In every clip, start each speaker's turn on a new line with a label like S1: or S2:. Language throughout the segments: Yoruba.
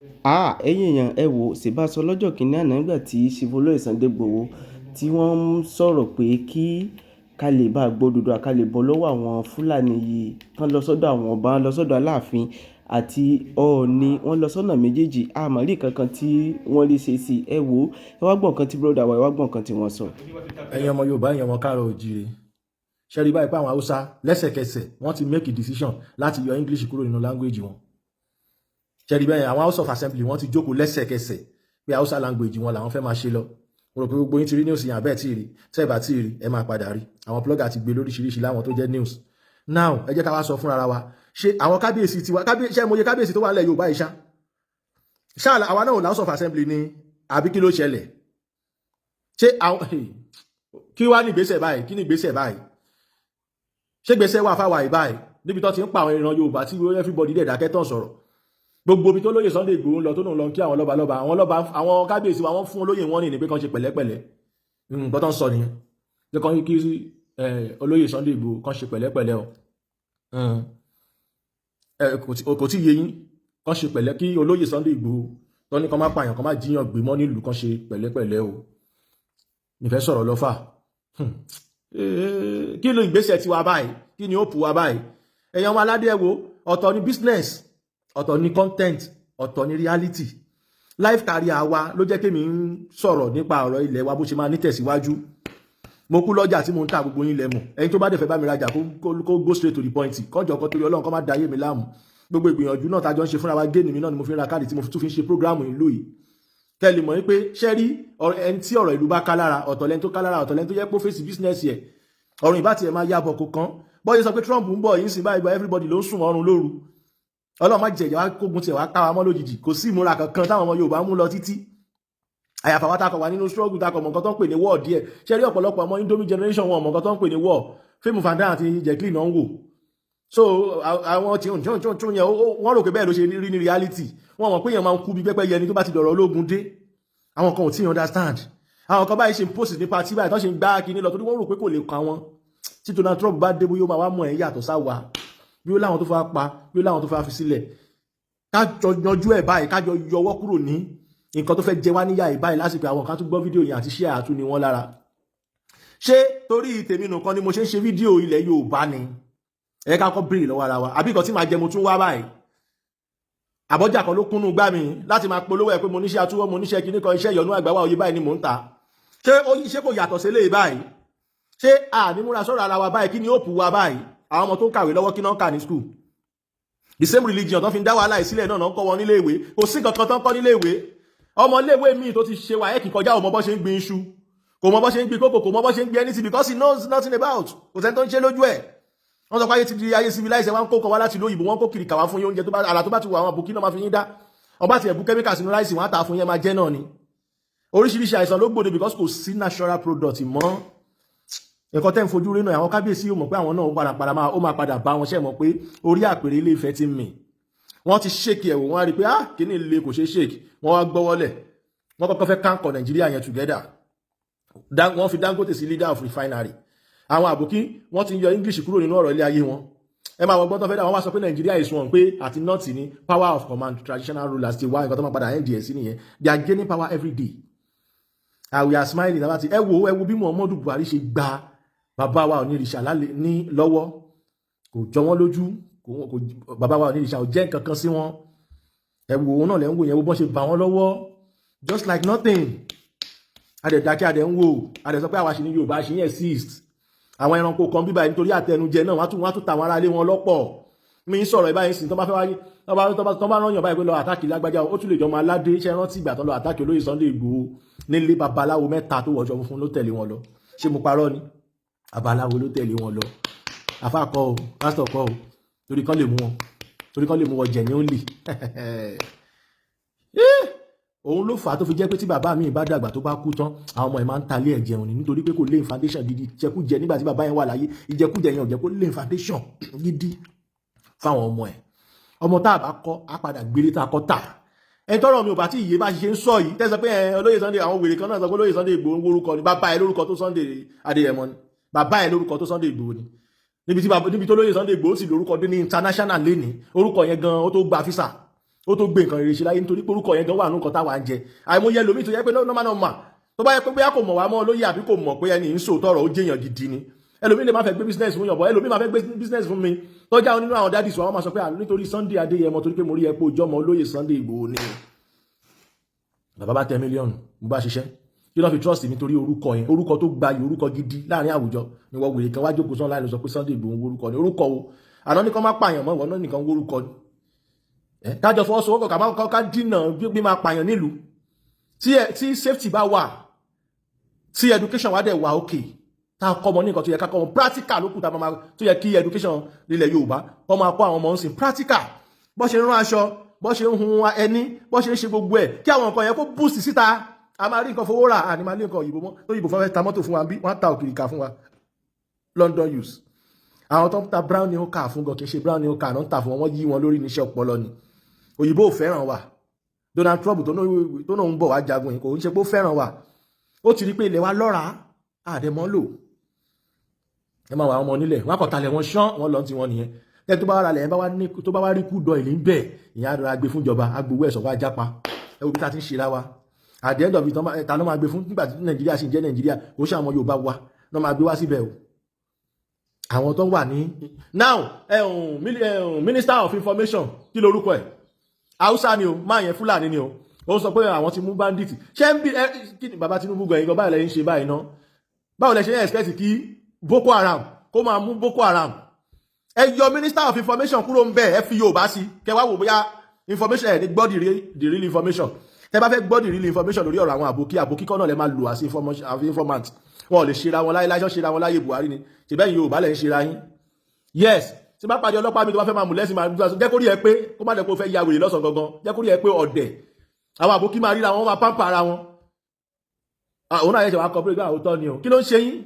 S1: Ẹ̀yin èèyàn ẹ wò ṣèbá sọ lọ́jọ́ kìíní àná nígbà tí Chief Olóyè Sunday Igboho tí wọ́n ń sọ̀rọ̀ pé kí ká lè bá gbọ́ Odùduwà ká lè bọ́ lọ́wọ́ àwọn Fúlàní yìí tán lọ sọ́dọ̀ àwọn ọba lọ sọ́dọ̀ Aláàfin àti Ọọ̀ni wọ́n lọ sọ́nà méjèèjì àmọ́rí kankan tí wọ́n lè ṣe sí ẹ wò ẹ wá gbọ́n kan tí brọ́dà wa ẹ wá gbọ́n kan tí wọ́n sọ.
S2: Ẹ̀yin ọmọ Yorùbá ẹ̀yin ọmọ káàárọ̀ oòjíire ṣe rí báyìí pé àwọn Haúsá lẹ́sẹ̀kẹsẹ̀ wọ́n ti make a decision láti yọ English kúrò nínú language wọn ṣe rí bẹ́ẹ̀ àwọn House of Assembly wọ́n ti jókòó lẹ́sẹ̀kẹsẹ̀ pé Hausa language wọn làwọn fẹ́ máa ṣe lọ mo rò pé gbogbo yín ti rí news yẹn abẹ́ẹ̀ tí ì rí tẹ́ ẹ bá tí ì rí ẹ máa padà rí àwọn blogger ti gbé lóríṣiríṣi láwọn tó jẹ́ news now ẹ jẹ́ ká wá sọ fúnra wa ṣé àwọn kábíyèsí tiwa ṣé mo yẹ kábíyèsí tó wà nílẹ̀ Yorùbá yìí ṣá àwa náà House of Assembly ni àbí kí ló ṣẹlẹ̀ ṣé àwọn kí wá ní ìgbésẹ̀ báyìí kí ní ìgbésẹ̀ báyìí ṣé ìgbésẹ̀ wà fáwa ìbáyìí níbi tó ti ń pa àwọn ìran Yorùbá tí everybody dẹ̀ dákẹ́ tán sọ̀rọ̀ gbogbo ibi tó lóyè Sunday Igboho lọ tó nù lọ kí àwọn lọ́balọ́ba àwọn kábíyèsí wa wọ́n fún olóyè wọn ní pé kàn ṣe pẹ̀lẹ́pẹ̀lẹ́ nǹkan tó ń sọ nìyẹn pé kàn kí olóyè Sunday Igboho kàn ṣe pẹ̀lẹ́pẹ̀lẹ́ o kò tí yé yín kàn ṣe pẹ̀lẹ́ kí olóyè Sunday Igboho tó ní kàn má pààyàn kàn má jíyàn gbé mọ́ nílùú kàn ṣe pẹ̀lẹ́pẹ̀lẹ́ o nífẹ̀ẹ́ sọ̀rọ̀ lọ́fà kí ló ìgbésẹ̀ tiwa báyìí kí ni ó pù wa báyìí ẹ̀yin ọmọ aládé ẹ wo ọ̀tọ̀ ni business ọ̀tọ̀ ni content ọ̀tọ̀ ni reality life career wa ló jẹ́ kémi ń sọ̀rọ̀ nípa ọ̀rọ̀ ilẹ̀ wa bó ṣe máa ní tẹ̀síwájú mo kú lọ́jà tí mo ń ta gbogbo yín lẹ́mù ẹ̀yin tó bá dẹ̀ fẹ́ bá mi rajà kó go straight to the point kọjọ kan torí Ọlọ́run kó má da ayé mi láàmú gbogbo ìgbìyànjú náà tájọ ń ṣe fúnra wa géènì mi náà ni mo fi ń ra káàdì tí mo tún fi ń ṣe prógráàmù ìlú yìí kẹ́lì mọ̀ wípé ṣẹ́ rí ẹni tí ọ̀rọ̀ ìlú bá ká lára ọ̀tọ̀ lẹ́ni tó ká lára ọ̀tọ̀ lẹ́ni tó jẹ́ pé ó fèsì bísínẹ́sì ẹ̀ ọ̀run ìbá tiẹ̀ máa yábọ̀ kó kan bọ́yẹ sọ pé Trump ń bọ̀ yìí sì báyìí bá everybody ló ń sùn ọrùn lóru Ọlọ́run má jẹ̀yà wá kógun tiẹ̀ wá káwa mọ́ lójijì kò sí ìmúra kankan táwọn ọmọ Yorùbá mú lọ títí àyàfà wa takọ̀ wà nínú struggle takọ̀ mọ̀ nǹkan tó ń pè ní war díẹ̀ ṣe rí ọ̀pọ̀lọpọ̀ ọmọ Indomie generation wọn mọ̀ nǹkan tó ń pè ní war fíìmù Van Dam àti Jacqueline náà ń wò so àwọn tí tún yẹn wọ́n rò pé bẹ́ẹ̀ ló ṣe rí ní reality wọ́n mọ̀ pé èèyàn máa ń kú bí pẹ́pẹ́ yẹni tó bá ti dọ̀rọ̀ ológun dé àwọn kan ò tí ì understand àwọn kan báyìí ṣe ń post ní party báyìí tó ṣe ń gbá kíní lọ torí wọ́n rò pé kò lè kàn wọ́n tí Donald Trump bá dé bóyá ó máa wá mọ̀ ẹ́ yàtọ̀ sáwà bí ó láwọn tó fẹ́ pa bí ó láwọn tó fẹ́ fi sílẹ̀ kájọ yanjú ẹ̀ báyìí kájọ yọwọ́ kúrò ní nǹkan tó fẹ́ jẹ wá níyà ẹ̀ báyìí lásìkò àwọn kan tún gbọ́ fídíò yẹn àti share àtún ni wọ́n lára ṣé torí tèmi nìkan ni mo ṣe ń ṣe fídíò ilẹ̀ Yorùbá ni ẹ ká kọ́ bèrè lọ́wọ́ ara wa àbí nǹkan tí màá jẹ mo tún wá báyìí àbọ́jà kan ló kúnnú gbá mi láti máa polówó ẹ̀ pé mo níṣẹ́ atúwọ́ mo níṣẹ́ kíní kan iṣẹ́ ìyọnú àgbáwá òye báyìí ni mò ń ta ṣé kò yàtọ̀ sí eléyìí báyìí ṣé ànímúra sọ̀rọ̀ ara wa báyìí kí ni ó pù wa báyìí àwọn ọmọ tó ń kàwé lọ́wọ́ kí náà ń kà ní school the same religion tó fi ń dá wàhálà ìsílẹ̀ náà ń kọ́ wọn nílé ìwé kò sí kankan tó ń kọ́ nílé ìwé ọmọ ilé ìwé míì tó ti ṣe wáyé kì kọjá ò mọ bó ṣe ń gbin iṣu kò mọ bó ṣe ń gbin kókò kò mọ bó ṣe ń gbin anything because he knows nothing about kò sẹ́ni tó ń ṣe lójú ẹ̀ wọ́n sọ pé ayé ti di ayé civilize wọn kó kọ wá láti lóyìnbó wọn kó kiri kàwá fún yín oúnjẹ tó bá àrà tó bá ti wà àwọn àbùkí náà máa fi yín dá ọba ti ẹ̀bù chemical sínú ráìsì wọn á tà fún yín máa jẹ́ náà ni oríṣiríṣi àìsàn ló gbòde because kò sí natural product mọ́ nǹkan tẹ́ ń fojú rí náà àwọn kábíyèsí yóò mọ̀ pé àwọn náà ó máa padà bá wọn ṣe mọ̀ pé orí àpèrè ilé Ifẹ̀ ti mì wọ́n ti ṣèkì ẹ̀wò wọ́n á rí pé kíní ilé kò ṣe ṣèkì wọ́n wá gbọ́wọ́lẹ̀ wọ́n kọ́kọ́ fẹ́ kánkọ̀ Nàìjíríà yẹn together wọ́n fi Dangote sí leader of refinery àwọn àbòkí wọ́n ti yọ English kúrò nínú ọ̀rọ̀ ilé ayé wọn ẹ máa wọ́n gbọ́n tó fẹ́ dà wọ́n wá sọ pé Nàìjíríà is one pé àti north ní power of command traditional rulers ti wá nǹkan tó máa padà NDS sí nìyẹn they are gaining power every day and we are smiling about it ẹ wo bí Muhammadu Buhari ṣe gba bàbá wa onírìṣà ní lọ́wọ́ kò jọ wọ́n lójú bàbá wa onírìṣà ò jẹ́ nǹkan kan sí wọn ẹ wo òun náà lẹ́ ń wò yẹn wo bọ́n ṣe bà wọ́n lọ́wọ́ just like nothing adẹ̀dákẹ́ adẹ̀ ń wò adẹ̀ sọ pé àwa ṣì ní Yorùbá ṣì ń exist àwọn ẹranko kan bíbá nítorí àtẹnujẹ náà wọ́n tún tàwọn ará ilé wọn lọ́pọ̀ mi ń sọ̀rọ̀ ìbáyìí sìn tó bá fẹ́ wáyé tó bá rányàn báyìí pé lọ àtàkì lágbájá ó tún lè jọ máa ládé iṣẹ́ rántí ìgbà tó lọ àtàkì olóyè Sunday Igboho nílé babaláwo mẹ́ta tó wọ̀jọ funfun ló tẹ̀lé wọn lọ ṣé mo parọ́ ni babaláwo ló tẹ̀lé wọn lọ àfà kọ́ o pásítọ̀ kọ́ o torí kán lè mú wọn jẹ̀ ní ó lì òun ló fà á tó fi jẹ́ pé tí bàbá mi bá dàgbà tó bá kú tán àwọn ọmọ ẹ̀ máa ń talé ẹ̀ jẹun ni nítorí pé kò lé foundation gidi jẹkújẹ nígbà tí bàbá yẹn wà láyé ìjẹkújẹ yẹn ò jẹ́ kó lé foundation gidi fáwọn ọmọ ẹ̀ ọmọ tá a bá kọ́ á padà gbélé tá a kọ́ tà ẹni tọ́rọ̀ mi ò bá tí ìyé bá ṣe ń sọ yìí tẹ́sán pé olóyè Sunday àwọn wèrè kan náà sọ pé olóyè Sunday Igboho ń worúkọ ni bàbá ẹ̀ lórúkọ tó Sunday Adéyẹmọ ni bàbá ẹ̀ lórúkọ tó Sunday Igboho ni níbi tó lóyè Sunday Igboho sì lórúkọ dé ní international lénìí orúkọ yẹn gan ó tó gba físà ó tó gbé nǹkan rere ṣe láyé nítorí pé orúkọ yẹn gan wà nǹkan táwa ń jẹ àìmọye ẹlòmíì tó yẹ pé normal tó bá yẹ pé bóyá kò mọ̀ wá mọ́ lóye àbí kò mọ̀ pé ẹni ń sòótọ́ ọ̀rọ̀ ó jẹ́yàn gidi ni ẹlòmíì lè má fẹ́ gbé business fún yànbọ̀ ẹlòmíì má fẹ́ gbé business fún mi tọ́jà nínú àwọn dádì sọ àwọn máa sọ pé nítorí Sunday Adéyẹmọ torí pé mo rí ẹ pé ojú ọmọ olóyè Sunday Ìgbòho ni bàbá bá 10 mílíọ̀nù mo bá ṣiṣẹ́ kí ló fi trust mi torí orúkọ yẹn orúkọ tó gbayì orúkọ gidi láàrin àwùjọ ni wọ́n wèrè kan wá jókòó sọ́nà láì lọ sọ pé Sunday Ìgbòho orúkọ ni orúkọ wo àná ní kan má pààyàn mọ́ ìwọ̀n náà nìkan orúkọ ni kájọ fọwọ́sowọ́pọ̀ ká dínà bí máa pààyàn nílùú tí safety bá wà tí education wá dẹ̀ wà okay tá a kọ́ ọmọ ní nǹkan tó yẹ ká kọ́ ọmọ practical lókùn tá a máa tó yẹ kí education nílẹ̀ Yorùbá kọ́ máa kọ́ àwọn ọmọ ń sìn practical bó ṣe ń rán aṣọ bó ṣe ń hun ẹni bó ṣe ń ṣe gbogbo ẹ̀ kí àwọn nǹkan yẹn kó boost síta a máa rí nǹkan fowó rà àní máa lé nǹkan òyìnbó mọ́ tó yìnbó fẹ́ ta mọ́tò fún wa bí wọ́n ta òkìrìkà fún wa London use àwọn tó ń ta brown new car fún gan kì í ṣe brown new car náà ń ta fún wọn yí wọn lórí níṣẹ́ ọpọlọ ni òyìnbó ò fẹ́ràn wa Donald Trump tó náà ń bọ̀ wá jagun yìí kò ń ṣe pé ó fẹ́ràn wa ó ti rí pé ilẹ̀ wa lọ́ra àdẹ̀mọ́ lò ẹ máa wà ọmọ nílẹ̀ wọn àkọ́talẹ̀ wọn ṣán wọn lọ ti wọn nìyẹn tẹ́ tó bá wà rálẹ̀ tó bá wá rí kú dọ̀ ìlú ń bẹ̀ ìyẹn àdúrà gbé fún ìjọba agbowó ẹ̀sọ̀ wá jápa ẹ wo bí ta ti ń ṣe ra wa at the end of it ta ló máa gbé fún nígbà tí Nàìjíríà sì ń jẹ́ Nàìjíríà ó ṣe àwọn Yorùbá wa ló máa gbé wá síbẹ̀ o àwọn tó wà ní now Minister of Information kí lorúkọ ẹ̀ Hausa ni o máa yẹn Fúlàní ni o ó sọ pé àwọn ti mú bandit ṣé ń bí kí ni bàbá Tinubu gan ìgbà báyìí lẹ́yìn ṣe báyìí ná báwo lẹ ṣe ń expect kí Boko Haram kó máa mú Boko Haram ẹ yọ Minister of Information kúrò ń bẹ ẹ fi Yorùbá sí kẹ wá wò bóyá information ẹ ní gbọ́ the real information tẹ bá fẹ́ gbọ́ the real information lórí ọ̀rọ̀ àwọn àbòkí kọ́ náà lẹ máa lò as informant wọn ò lè ṣera wọn láyé láìsọ́ ṣera wọn láyé Buhari ni ṣèbẹ́yìn Yorùbá lẹ̀ ń ṣera yín yes tí bá pàdé ọlọ́pàá mi tó bá fẹ́ máa mú lẹ́sìn máa jẹ́ kó rí ẹ pé kó má lẹ́kọ̀ọ́ fẹ́ ya wèrè lọ́sàn gangan jẹ́ kó rí ẹ pé ọ̀dẹ̀ àwọn àbòkí máa ríra wọn máa pàmpà ara wọn òun náà yẹ ṣe wá kọ pé ìgbà òótọ́ ni o kí ló ń ṣe yín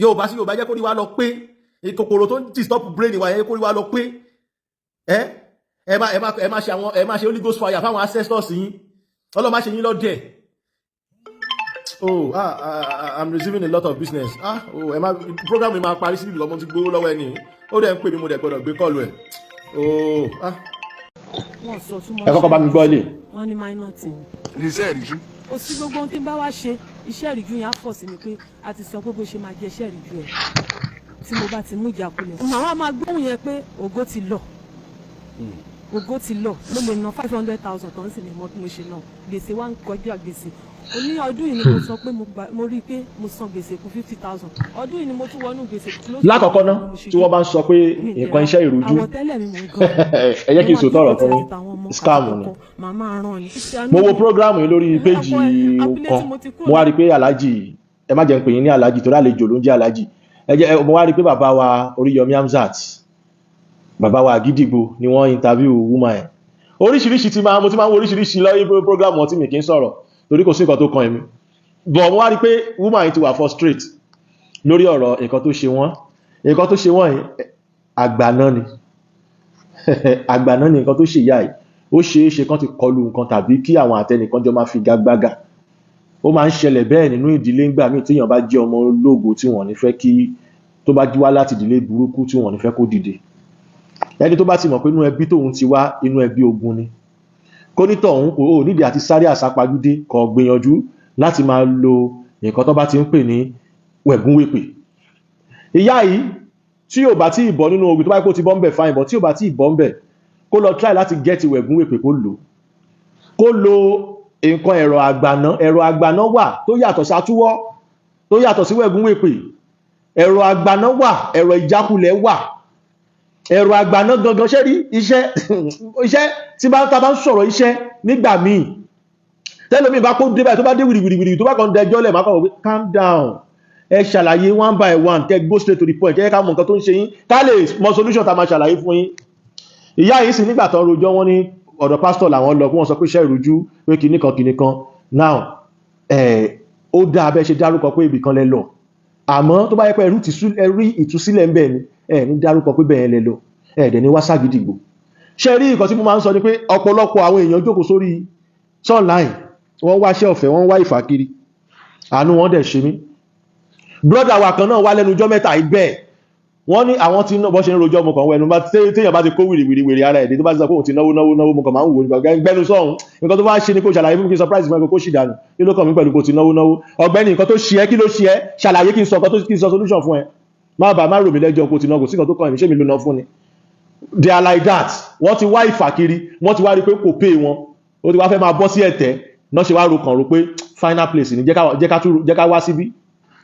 S2: Yorùbá sí Yorùbá jẹ́ kó rí wa lọ pé kòkòrò tó ń disturb brain wa yẹ kó rí wa lọ pé ẹ má ṣe Holy Ghost fire fáwọn ancestors yín Ọlọ́run má ṣe yín lọ́dẹ̀ I'm receiving a lot of business program mi máa parí sí ibi ọmọ ti gbówó lọ́wọ́ ẹni ó dẹ̀ ń pè mí mo dẹ̀ gbọ́dọ̀ gbé kọ́ọ̀lù ẹ̀ ẹ kọ́kọ́ bá mi gbọ́ ilé.
S3: wọ́n ní minor team.
S4: iṣẹ́ ìrìjú.
S3: kò sí gbogbo ohun tí n bá wá ṣe iṣẹ́ ìrìjú yẹn á fọ̀ sí mi pé a ti sọ pé bó ṣe máa jẹ iṣẹ́ ìrìjú ẹ̀ tí mo bá ti mú ìjákulẹ̀. màá máa gbóhùn yẹn pé ògo ti lọ ògo ti lọ mo lè ná 500,000 tó ń sì ní mọ́ bí mo ṣe náà gbèsè wa ń kọjá gbèsè oní ọdún yìí ni mo sọ pé mo rí i pé mo san gbèsè kù 50,000 ọdún yìí ni mo tún wọnú gbèsè kù.
S2: lákọ̀ọ́kọ́ náà tí wọ́n bá ń sọ pé nǹkan iṣẹ́ ìrújú ẹ jẹ́ kí n sòótọ́ ọ̀rọ̀ fún mi scam ni mo wo program yìí lórí péjì kan mo wá rí i pé aláàjì ẹ má jẹ́ ń pè yín ní aláàjì torí àlejò ló ń jẹ́ aláàjì mo wá rí i pé bàbá wa Oríyọmí Hamzat bàbá wa Àgídìgbò ni wọ́n interview woman ẹ̀ oríṣiríṣi mo ti máa ń wo oríṣiríṣi lọ́yìn program wọn tí mi kì í sọ̀rọ̀ torí kò sí nǹkan tó kan èmi bọ̀ mo wá rí pé woman yìí ti wà frustrate lórí ọ̀rọ̀ nǹkan tó ṣe wọ́n yìí àgbàná ni àgbàná ni nǹkan tó ṣe ìyá yìí ó ṣeé ṣe kán ti kọlu nǹkan tàbí kí àwọn àtẹnìkan jọ máa fi gagbága ó máa ń ṣẹlẹ̀ bẹ́ẹ̀ nínú ìdílé ńgbà míì téèyàn bá jẹ́ ọmọ ológo tí wọ́n ní fẹ́ kí tó bá wá láti ìdílé burúkú tí wọ́n ní fẹ́ kó dìde ẹni tó bá ti mọ̀ pé inú ẹbí tóun ti wá inú ẹbí ogun ni kónítọ̀ òun ò nídìí àti sáré àsápajúdé kó gbìyànjú láti máa lo nǹkan tó bá ti ń pè ní wẹ̀gúnwèpè ìyá yìí tí ò bá tí ìbọn nínú ogun tó bá kó ti bọ́ ń bẹ̀ fáìn bọ̀ tí ò bá tí ìbọn ń bẹ̀ kó lọ try láti gẹ́ẹ̀tì wẹ̀gúnwèpè kó lo nǹkan ẹ̀rọ àgbàná wà tó yàtọ̀ sátúwọ́ tó yàtọ̀ sí wẹ̀gúnwèpè ẹ̀rọ àgbàná wà ẹ̀rọ ìjákulẹ̀ wà ẹ̀rọ àgbàná gangan ṣe rí iṣẹ́ tí ta bá ń sọ̀rọ̀ iṣẹ́ nígbà míì tẹ́lómi bá kó dé báyìí tó bá dé wìrìwìrì tó bá kàn dẹjọ́ lẹ̀ máa kọ̀ wípé calm down ẹ ṣàlàyé one by one kẹ́ go straight to the point kẹ́ ká mọ̀ nǹkan tó ń ṣe yín ká lè mọ solution tá máa ṣàlàyé fún yín ìyá yìí sì nígbà tó rojọ́ wọn ní ọ̀dọ̀ pásítọ̀ làwọn lọ kí wọ́n sọ pé iṣẹ́ ìrújú pé kinní kan now ó dá abẹ́ ṣe dárúkọ pé ibì kan lẹ lọ àmọ́ tó bá yẹ pé ẹrú ìtúsílẹ̀ ń bẹ̀ ni ní dárúkọ pé bẹ́ẹ̀ lẹ lọ ẹ̀ẹ́dẹ̀ ní wásàgídìgbò ṣe rí nǹkan tí mo máa ń sọ ni pé ọ̀pọ̀lọpọ̀ àwọn èèyàn jókòó sórí online wọ́n wáṣẹ́ ọ̀fẹ́ wọ́n wá ìfàkiri àánú wọn dẹ̀ ṣe mí brọ́dà wa kan náà wá lẹ́nu ọjọ́ mẹ́ta ìgbẹ́ wọ́n ní àwọn tí bọ́ ṣe ń rojọ́ ọmọ kan wẹnu téèyàn bá ti kó wìrìwìrì ara ẹ̀ dé tó bá ti sọ pé òun ti náwó mo kàn máa ń wò nípa gbẹ́nu sọ́hun nǹkan tó bá ṣe ni kó ṣàlàyé fún mi kí surprise fún ẹ kó ṣì dànù kí ló kàn mí pẹ̀lú kó ti náwó ọ̀gbẹ́ni nǹkan tó ṣe ẹ́ kí ló ṣe ẹ́ ṣàlàyé kí n sọ solution fún ẹ má rò mí lẹ́jọ́ kó ti náwó sí nǹkan tó kàn mí ṣé mi ló ná fún ni they are like that wọ́n ti wá ìfàkiri wọ́n ti wá rí pé kò pay wọn ó ti wá fẹ́ máa bọ́ sí ẹ̀tẹ́ náà ṣe wá ro kàn rò pé final place ni jẹ́ ká wá síbí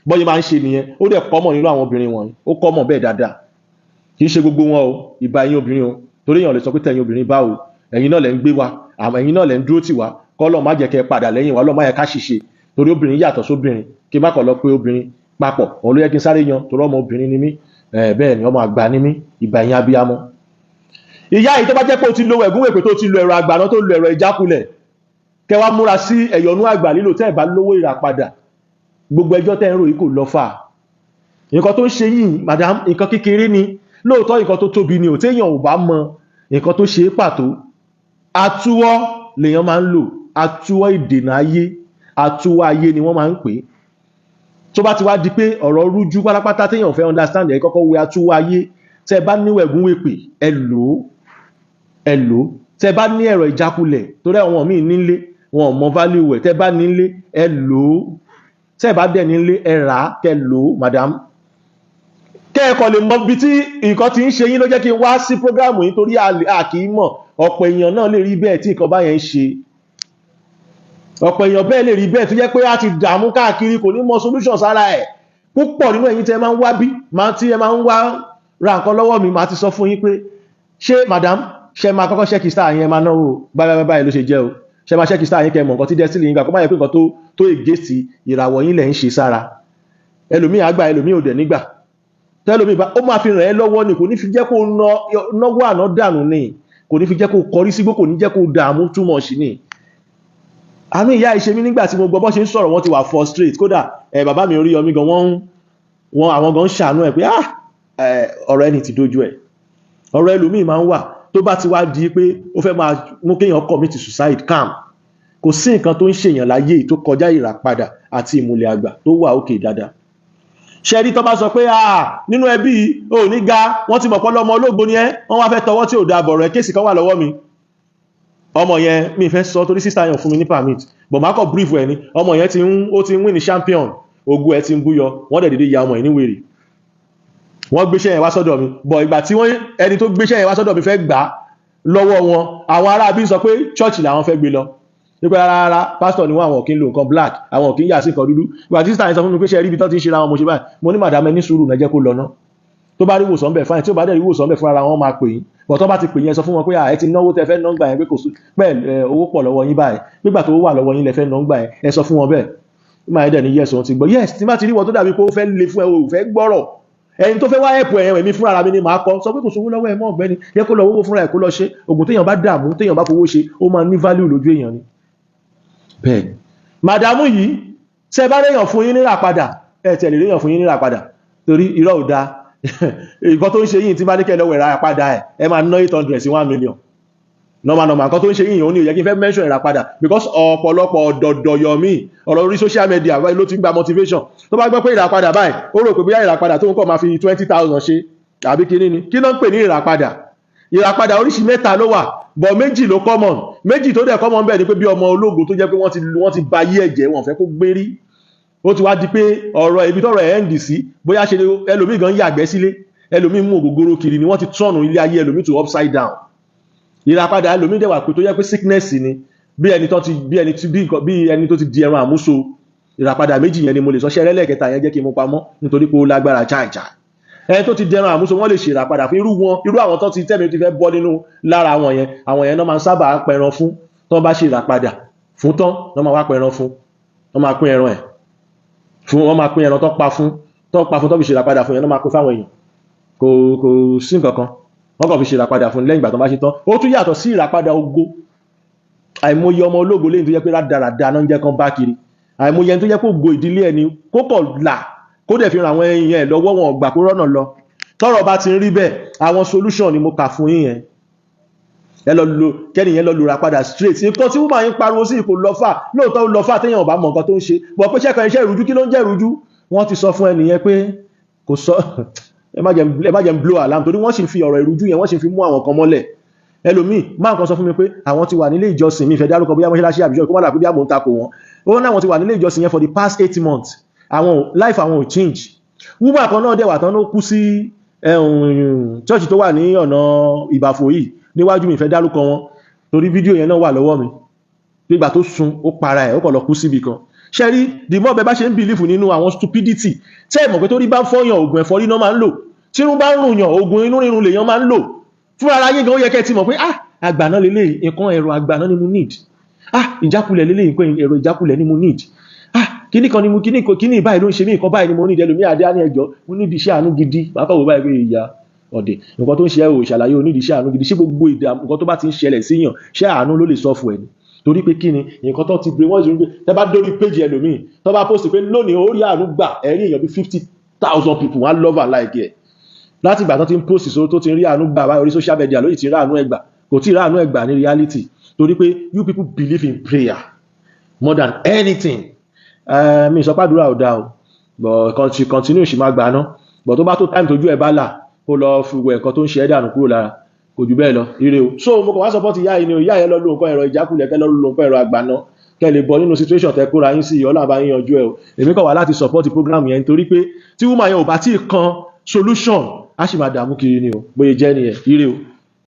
S2: bọ́yẹ máa ń ṣe nìyẹn ó dẹ̀ kọ́mọ̀ nínú àwọn obìnrin wọ̀nyí ó kọ́mọ̀ bẹ́ẹ̀ dáadáa kì í ṣe gbogbo wọn o ìbá ẹ̀yin obìnrin o torí èèyàn lè sọ pé tẹ̀yin obìnrin bá o ẹ̀yin náà lẹ̀ ń gbé wa àmọ́ ẹ̀yin náà lẹ̀ ń dúró tì wá kọ́lọ̀ má jẹ́ kẹ́ padà lẹ́yìn wa lọ́ọ́ má yẹ ká ṣìṣe torí obìnrin yàtọ̀ sóbìnrin kí má kọ̀ lọ pé obìnrin papọ̀ òun ló yẹ kí n sáré yan torí ọmọ obìnrin ni mí bẹ́ẹ̀ ni ọmọ àgbà ni mí ìbá ẹ̀yin abiyamọ. ìyá yìí tó bá jẹ́ pé o ti lo ẹ̀gún èpè tó ti lo ẹ̀rọ àgbàná tó lo ẹ̀rọ ìjákulẹ̀ kẹ́ wá múra sí ẹ̀yọ̀nú àgbà lílò tẹ́ ẹ̀ bá lówó ìràpadà gbogbo ẹjọ́ tẹ́ ń rò yìí kò lọ fà nǹkan tó ń ṣe yìí madam nǹkan kékeré ni lóòótọ́ nǹkan tó tóbi ni ò téèyàn ò bá mọ nǹkan tó ṣe pàtó àtúwọ́ lèèyàn máa ń lò àtúwọ́ ìdènà ayé àtúwọ́ ayé ni wọ́n máa ń pè tó bá ti wá di pé ọ̀rọ̀ rújú pátápátá téèyàn fẹ́ understand ẹ̀ kọ́kọ́ wẹ àtúwọ́ ayé tẹ́ bá níwẹ̀ ẹ̀gún wèpè ẹ lò ó tẹ́ bá ní ẹ̀rọ ìjákulẹ̀ torí àwọn míì nílé wọn ò mọ value ẹ̀ tẹ́ bá nílé ẹ lò ó tẹ́ bá dẹ̀ nílé ẹ rà á kẹ́ lò ó madam kẹ́ẹ̀kọ́ lè mọ bí tí nǹkan ti ń ṣe yín ló jẹ́ kí n wá sí prógrámù yìí torí àkì í mọ̀ ọ̀pọ̀ èèyàn náà lè rí bẹ́ẹ̀ tí nǹkan báyẹn ń ṣe ọ̀pọ̀ èèyàn bẹ́ẹ̀ lè rí bẹ́ẹ̀ tó jẹ́ pé a ti dààmú káàkiri kò ní mọ solution sára ẹ̀ púpọ̀ nínú ẹ̀yin tẹ́ máa ń wá bí tí ẹ máa ń wá ra nǹkan lọ́wọ́ mi máa ti sọ fún yín pé ṣé madam ṣe máa kọ́kọ́ ṣẹ́kì star yẹn máa náwó báyìí ló ṣe jẹ́ o ṣe máa ṣẹ́kì star yẹn kẹ́ mọ̀ nǹkan tí destiny yín gbà kó má yẹ pé nǹkan tó ègé sí ìràwọ̀ yín lẹ̀ ń ṣe sára ẹlòmíì àgbà ẹlòmíì ò dẹ̀ nígbà tẹ́lómi bá ó máa fi ràn ẹ́ lọ́wọ́ ni kò ní fi jẹ́ kó náwó àná dànù ni kò ní fi jẹ́ kó kọrí sígbó kò ní jẹ́ kó dààmú too much ni àmì ìyá ìṣe mi nígbà tí mo gbọ́ bọ́ ṣe ń sọ̀rọ̀ wọ́n ti wà frustrate kódà bàbá mi orí yọmí gan àwọn gan ṣàánú ẹ̀ pé ọ̀rọ̀ ẹni ti dojú ẹ̀ ọ̀rọ̀ ẹlòmíì máa ń wà tó bá ti wá di pé ó fẹ́ máa mú kéèyàn commit suicide calm kò sí nǹkan tó ń ṣèyàn láyé tó kọjá ìràpadà àti ìmùlẹ̀ àgbà tó wà òkè dáadáa ṣẹ́rí tó bá sọ pé nínú ẹbí ò ní ga wọ́n ti mọ̀pọ̀ lọ́mọ olóògbò ní ẹ́ wọ́n wá fẹ́ tọwọ́ tí ò da bọ̀rọ̀ ẹ̀ kéèsì kan wà lọ́wọ́ mi ọmọ yẹn mi fẹ́ sọ torí sísá yàn fún mi ní permit but máa kọ̀ brief ẹ̀ ni ọmọ yẹn ó ti ń win ní champion ogun ẹ̀ ti ń búyọ wọ́n dẹ̀ dédé ya ọmọ yìí ní wèrè wọ́n gbéṣẹ́ yẹn wá sọ́dọ̀ mi but ìgbà tí ẹni tó gbéṣẹ́ yẹn wá sọ́dọ̀ mi fẹ́ gbà lọ́wọ́ wọn àwọn ará bí sọ pé church làwọn fẹ́ gbé lọ nípa rárá pásítọ̀ ni wọ́n àwọn òkín lo nǹkan black àwọn òkín yà sí nǹkan dúdú ìgbà tí sísá yẹn sọ fún mi pé ṣe rí ibi tó ti ń ṣe ra wọn mo ṣe báyìí mo ní màdàmú ẹni sùúrù náà jẹ́ kó lọ ná tó bá rí wòsàn bẹ̀ fáyìn tí ó bá dẹ̀ rí wòsàn bẹ̀ fúnra wọn máa pè yín bọ̀ tó bá ti pè yín ẹ sọ fún wọn pé ẹ ti náwó tẹ fẹ́ ná gbà yẹn pé kò sí pẹ́ owó pọ̀ lọ́wọ́ yín báyìí nígbà tó wà lọ́wọ́ yín lẹ fẹ́ ná gbà yẹn ẹ sọ fún wọn bẹ́ẹ̀ máa dẹ̀ ní yes òun ti gbọ́ yes tí má ti rí wọn tó dàbí pé ó fẹ́ le fún ẹ o fẹ́ gbọ́rọ̀ ẹni tó fẹ́ wá ẹ̀pù ẹ̀yẹn èmi fúnra mi ni màá kọ́ sọ pé kò sówó lọ́wọ́ ẹ̀ mọ́ ọ̀gbẹ́ni yẹ kó lọ owó fúnra ẹ̀ kó lọ ṣe ògùn téèyàn bá dààmú téèyàn bá fowó ṣe ó máa ní value lójú èèyàn ni bẹ́ẹ̀ màdàmú yìí tẹ́ bá réyàn fún yín níra padà ẹ̀ tẹ̀lé réyàn fún yín níra padà torí irọ́ ò dáa nǹkan tó ń ṣe yìí tí bá ní kẹ́ lọ́wọ́ ìra padà ẹ̀ máa ná 800 sí 1 million normal nǹkan tó ń ṣe yìí òun ni ò yẹ kí n fẹ́ mention ìra padà because ọ̀pọ̀lọpọ̀ ọ̀dọ̀dọ̀ yọmí ọ̀rọ̀ orí social media ló ti ń gba motivation tó bá gbọ́ pé ìra padà báyìí ó rò pé bí ìra padà tó ń kọ́ máa fi 20,000 ṣe àbí kí ni kí ló ń pè ní ìra padà oríṣi mẹ́ta ló wà bọ̀ méjì ló common méjì tó dẹ̀ common bẹ́ẹ̀ ni pé bí ọmọ ológo tó jẹ́ pé wọ́n ti ba yí ẹ̀jẹ̀ wọn fẹ́ kó gbérí ó ti wá di pé ọ̀rọ̀ ibi tọ́rọ̀ ẹ̀ ń dì sí bóyá ṣe ẹlòmíì gan yàgbẹ́ sílé ẹlòmíì mú ògógóró kiri ni wọ́n ti tọ́nù ilé ayé ẹlòmíì to upside down ìràpadà ẹlòmíì dẹ̀ wà pé tó jẹ́ pé sickness ni bí ẹni tó ti di ẹran àmúso ìràpadà méjì yẹn ni mo lè sọ ṣẹ́ ẹlẹ́ẹ̀kẹta yẹn jẹ́ kí n mú pamọ́ nítorí pé ó lágbára cháìchá ẹni tó ti di ẹran àmúso wọ́n lè ṣe ìràpadà fún irú àwọn tó ti tẹ́mi ti fẹ́ bọ́ nínú lára àwọn yẹn náà máa ń sábà pẹran fún tó bá ṣe ìràpadà fún tán náà máa wá pẹran fún wọ́n máa pín ẹran ẹ̀ fún wọ́n máa pín ẹran tó pa fún tó fi ṣe ìràpadà fún yẹn náà máa pín fáwọn èèyàn kò sí nǹkan kan wọ́n kàn fi ṣe ìràpadà fún lẹ́yìn ìgbà tó bá ṣe tán ó tún yàtọ̀ sí ìràpadà ògo àìmọye ọmọ ológo lẹ́yìn tó jẹ́ pé rádaràda náà ń jẹ́ kan bá kiri àìmọye ẹni tó jẹ́ pé ògo ìdílé ẹni kó kọ̀ là kó dẹ̀ fi ran àwọn èèyàn ẹ̀ lọ́wọ́ wọn ọ̀gbà kó rọ́nà lọ tọ́rọ̀ bá ti ń rí bẹ́ẹ̀ àwọn solution ni mo kà fún yín yẹn kẹ́nìyàn lọ lura padà straight nǹkan tí wọ́n máa ń pariwo sí kò lọ́fà lóòótọ́ lọ́fà téèyàn ò bá mọ nǹkan tó ń ṣe bọ̀ pé ṣẹ́kan iṣẹ́ ìrújú kí ló ń jẹ́ ìrújú wọ́n ti sọ fún ẹnìyẹn pé kò sọ ẹ má jẹ́ blow alarm torí wọ́n sì fi ọ̀rọ̀ ìrújú yẹn wọ́n sì fi mú àwọn kan mọ́lẹ̀. Ẹlòmíì máa kan sọ fún mi pé àwọn ti wà nílé ìjọsìn mi ìfẹ́ dárúkọ bóyá mọ́ṣáláṣí àbíṣọ́ kó má dà pé bí àmọ́ ń takò wọn. Ó náà wọ́n ti wà nílé ìjọsìn yẹn for the past 8 months. Àwọn life àwọn ò change. Woman kan náà dẹ̀ wà tán ló kú sí church tó wà ní ọ̀nà Ìbàfò yìí níwájú mi ìfẹ́ dárúkọ wọn torí fídíò yẹn náà wà lọ́wọ́ mi. Nígbà tó sun ó para ẹ̀ ó kàn lọ kú síbi kan. Ṣẹ́rí the more bẹ bá ṣe ń believe nínú àwọn stupidity tẹ́ ẹ̀ mọ̀ pé torí bá ń fọ́yàn oògùn ẹ̀fọ́rí náà máa ń lò tírun bá ń rùn yàn oògùn inú rírun lèèyàn máa ń lò fúnra ara yín gan ó yẹ kẹ́ ti mọ̀ pé àgbàná lélẹ̀ nǹkan ẹ̀rọ àgbàná ni mo need ìjákulẹ̀ lélẹ̀ nǹkan ẹ̀rọ ìjákulẹ̀ ni mo need kíní kan ni mo kíní báyìí ló ń ṣe mí nǹkan báyìí ni mo need ẹlòmíì adé á ní ẹjọ́ mo need iṣẹ́ àánú gidi bàbá wo báyìí pé ìyá ọ̀dẹ̀ nǹkan tó ń ṣe ẹ̀ ò ṣàlàyé o need iṣẹ́ àánú gidi ṣé gbogbo ìdààmú nǹkan tó bá ti ń ṣẹlẹ̀ síyàn ṣé àánú ló lè sọ fún ẹni torí pé kíni nǹkan tó ti gbé wọ́n ṣe ń gbé tẹ́ bá dórí péjì ẹlòmíì tó bá post pé lónìí ó rí àánú gbà ẹ̀rí èèyàn bí 50,000 people wọ́n love and like ẹ̀ láti ìgbà tó ti ń post so tó ti rí àánú gbà wá orí social media lóyìí ti rí àánú ẹgbà kò tí rí àánú ẹgbà ní reality torí pé you people believe in prayer more than anything. Mi sọ pàdúrà ò dáa o but continue ṣì máa gbà ná but tó bá tó time tójú ẹ̀ bá là kó lọ fi wẹ̀ nǹkan tó ń ṣe ẹ́ dànù kúrò lára kò jù bẹ́ẹ̀ lọ ire o. So mo kàn wá support ìyá yìí ni ìyá yẹn lọ lo nǹkan ẹ̀rọ ìjákulẹ̀ kẹ́ lọ lo nǹkan ẹ̀rọ àgbàná kẹ́ lè bọ́ nínú situation tẹ́ kóra yín sí Ọlọ́run bá yín yanjú ẹ̀ o. Èmi kàn wá láti support program yẹn nítorí pé tí woman yẹn ò bá tí ì kan solution á sì máa dààmú kiri ni o bóyá jẹ́ nìyẹn ire o.